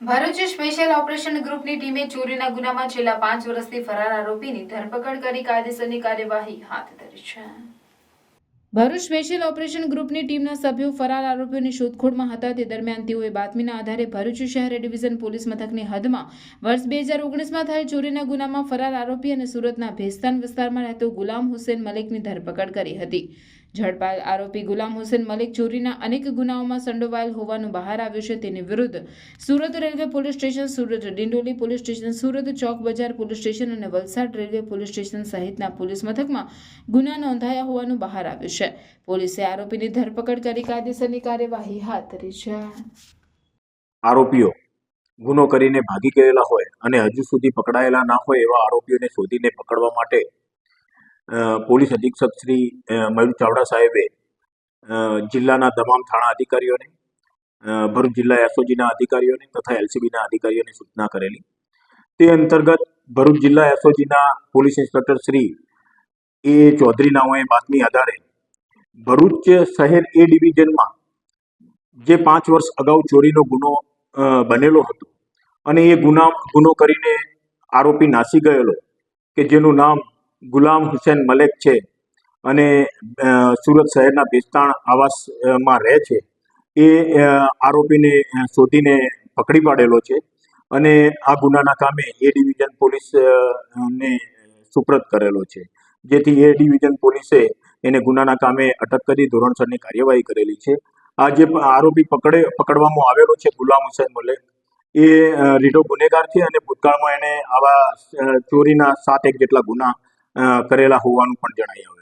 Bharuch special operation ગ્રુપની ટીમે ચોરીના ગુનામાં છેલ્લા 5 વર્ષથી ફરાર આરોપીની ધરપકડ કરી કાયદેસરની કાર્યવાહી હાથ ધરી છે। ભરૂચ સ્પેશિયલ ઓપરેશન ગ્રુપની ટીમના સભ્યો ફરાર આરોપીઓની શોધખોળમાં હતા। તે દરમિયાન તેઓએ બાતમીના આધારે ભરૂચ શહેર ડિવિઝન પોલીસ મથકની હદમાં વર્ષ 2019માં થયેલ ચોરીના ગુનામાં ફરાર આરોપી અને સુરતના ભેસ્તાન વિસ્તારમાં રહેતો ગુલામ હુસેન મલિકની ધરપકડ કરી હતી। ઝડપાયેલ આરોપી ગુલામ હુસેન મલિક ચોરીના અનેક ગુનાઓમાં સંડોવાયેલ હોવાનું બહાર આવ્યું છે। તેની વિરુદ્ધ Surat railway police station, Surat Dindoli police station, Surat Chowk Bazar police station અને વલસાડ રેલવે પોલીસ સ્ટેશન સહિતના પોલીસ મથકમાં ગુના નોંધાયા હોવાનું બહાર આવ્યું છે। પોલીસે આરોપીની ધરપકડ કરી કાયદેસરની કાર્યવાહી હાથ ધરી છે। આરોપીઓ ગુનો કરીને ભાગી ગયેલા હોય અને હજુ સુધી પકડાયેલા ના હોય એવા આરોપીઓને શોધીને પકડવા માટે પોલીસ અધિક્ષક શ્રી મયુર ચાવડા સાહેબે જિલ્લાના તમામ થાણા અધિકારીઓને, ભરૂચ જિલ્લા એસઓજીના અધિકારીઓને તથા એલસીબીના અધિકારીઓને સૂચના કરેલી। તે અંતર્ગત ભરૂચ જિલ્લા એસઓજીના પોલીસ ઇન્સ્પેક્ટર શ્રી એ ચૌધરી નાઓએ બાતમી આધારે ભરૂચ શહેર એ ડિવિઝનમાં જે 5 વર્ષ અગાઉ ચોરીનો ગુનો બનેલો હતો અને એ ગુનો કરીને આરોપી નાસી ગયેલો કે જેનું નામ ગુલામ હુસેન મલેક છે અને સુરત શહેરના ભેસ્તાણ આવાસમાં રહે છે, એ આરોપીને શોધીને પકડી પાડેલો છે અને આ ગુનાના કામે એ ડિવિઝન પોલીસને સુપ્રત કરેલો છે, જેથી એ ડિવિઝન પોલીસે એને ગુનાના કામે અટક કરી ધોરણસરની કાર્યવાહી કરેલી છે। આ જે આરોપી પકડવામાં આવેલો છે ગુલામ હુસેન મલેક, એ રીઢો ગુનેગાર છે અને ભૂતકાળમાં એને આવા ચોરીના 7 જેટલા ગુના કરેલા હોવાનું પણ જણાઈ આવ્યું।